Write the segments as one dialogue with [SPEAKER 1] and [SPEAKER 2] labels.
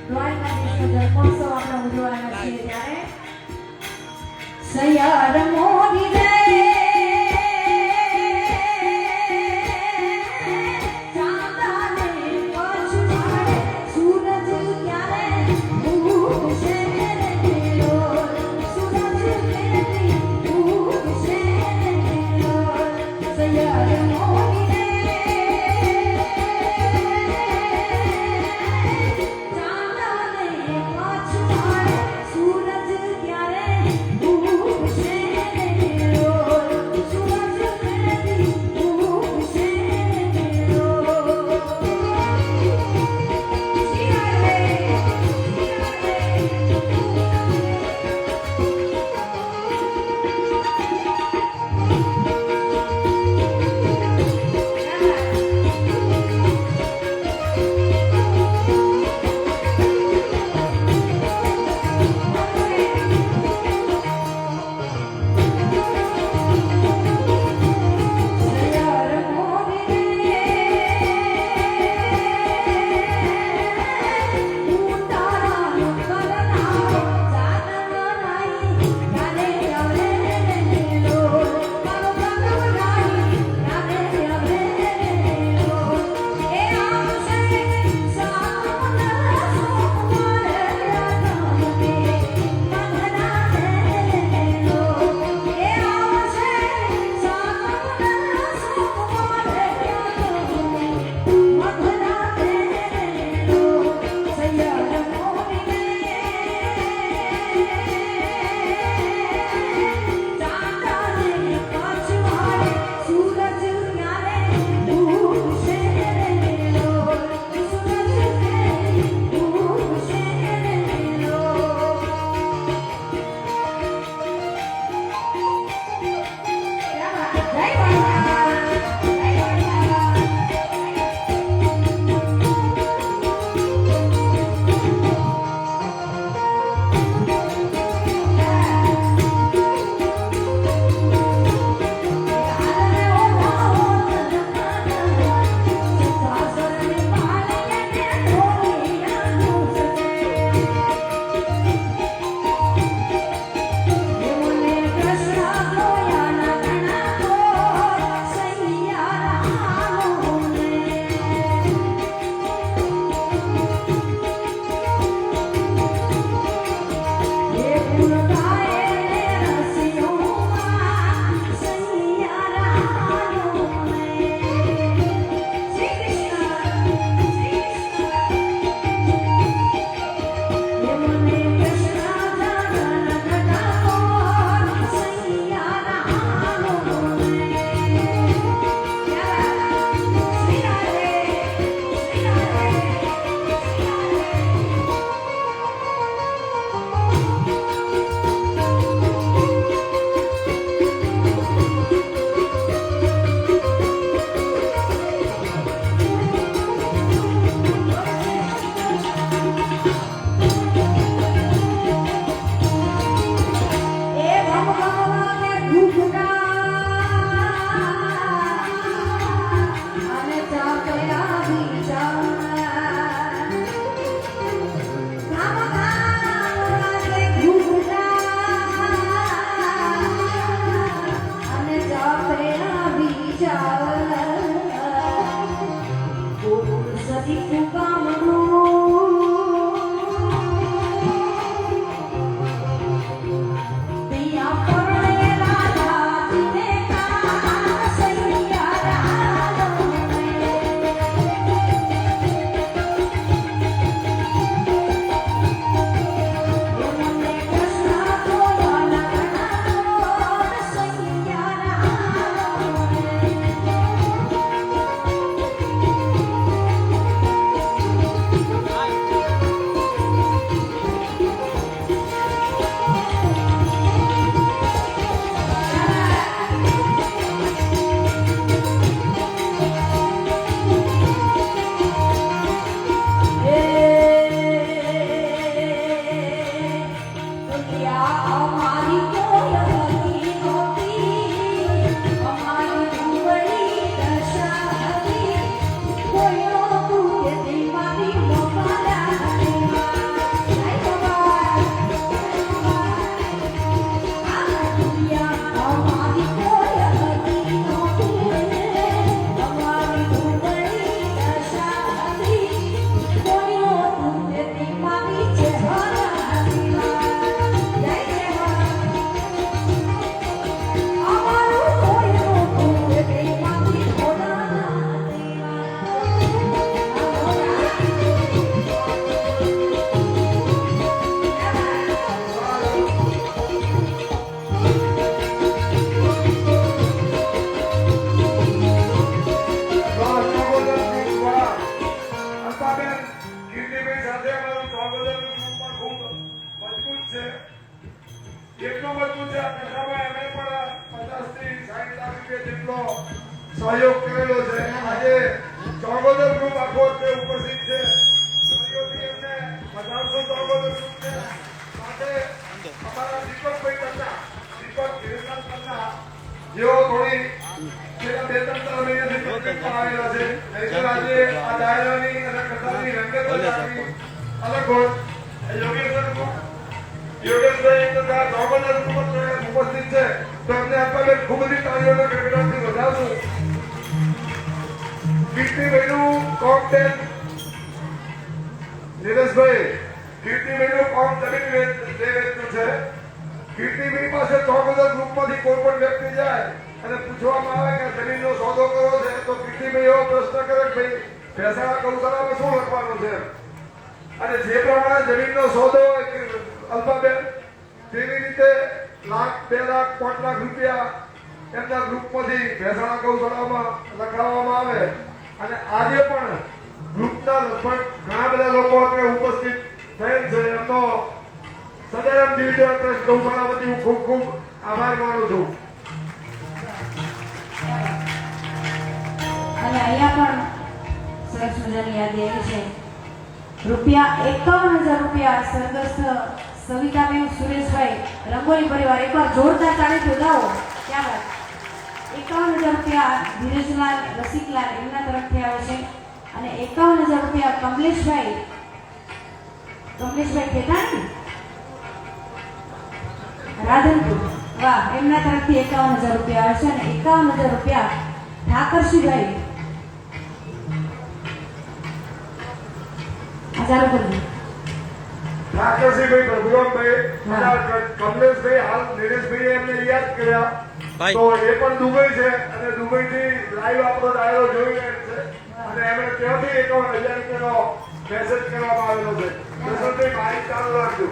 [SPEAKER 1] દ્વારકાધીશનો જન્મોત્સવ આપણે ઉજવવાના છીએ ત્યારે સૈયર મોરી રે
[SPEAKER 2] છે આ પેશામાં અમે પણ 50 થી 60 લાખ રૂપિયા જેટલો સહયોગ કરેલો છે. આજે ચોગોદર ગ્રુપ આખો તે ઉપસ્થિત છે. સહયોગથી એમને 1500 ચોગોદર ગ્રુપ છે. સાથે અમારા દીપકભાઈ કન્ના, દીપક ધીરેલાલ કન્ના જેઓ થોડી છેલ્લા 2-3 મહિનાથી તકલીફમાં આવેલા છે. નહીંતર આજે આ ડાયરાની અને કથાની રંગત રાખી અલગ હોય. યોગેશભાઈ તથા ચોગોદર ગ્રુપ ઉપસ્થિત છે તો એમને આપણે ખૂબ બધી તાળીઓના ગણગણાટથી વધાવશું. કીર્તિભાઈનું કોન્ટેક્ટ નીરજભાઈ, કીર્તિભાઈનું કોમ જમીન વેચનું છે. કીર્તિભાઈ પાસે ચોગોદર ગ્રુપમાંથી કોઈ પણ વ્યક્તિ જાય અને પૂછવામાં આવે કે જમીનનો સોદો કરવો છે તો કીર્તિભાઈ એવો પ્રશ્ન કરે કે ભાઈ ભેસાણા ગૌશાળામાં શું લખવાનું છે અને જે પ્રમાણે જમીનનો સોદો હોય અલ્પાબેન તેવી રીતે લાખ, 2 લાખ, 5 લાખ રૂપિયા એમના ગ્રુપમાંથી ભેસાણા ગૌશાળામાં લખાવવામાં આવે. અને આજે પણ ગ્રુપના લગભગ ઘણા બધા લોકો અત્યારે ઉપસ્થિત થયેલ છે. એમનો સદૈવ ડિવિઝન ટ્રસ્ટ ગૌશાળા વતી હું ખૂબ ખૂબ આભાર માનું છું.
[SPEAKER 1] અને અહીંયા પણ સરસ મજાની યાદી આવી છે. રૂપિયા 51,000 રૂપિયા સ્વર્ગસ્થ સવિતાબેન સુરેશભાઈ રંગોલી પરિવાર, એકવાર જોરદાર તાળીથી વધાવો. ક્યાં વાત. 51,000 રૂપિયા ધીરજલાલ રસિકલાલ એમના તરફથી આવે છે અને 51,000 રૂપિયા કમલેશભાઈ ખેતાણી રાધનપુર, વાહ, એમના તરફથી 51,000 રૂપિયા આવે છે અને 51,000 રૂપિયા ઠાકરસિંહભાઈ હજારો કરજો.
[SPEAKER 2] ઠાકરસિંહભાઈ, પ્રભુરામભાઈ, કમલેશભાઈ, હાલ નીરજભાઈએ એમને યાદ કર્યા તો એ પણ દુબઈ છે અને દુબઈથી લાઈવ આપણો ડાયરો જોઈ રહ્યા છે અને એમણે ત્યાંથી 51,000 રૂપિયાનો મેસેજ કરવામાં આવેલો છે. દર્શનભાઈ માહિતી ચાલુ રાખજો.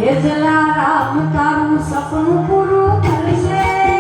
[SPEAKER 1] હે જલારામ તારું સપનું પૂરું થશે.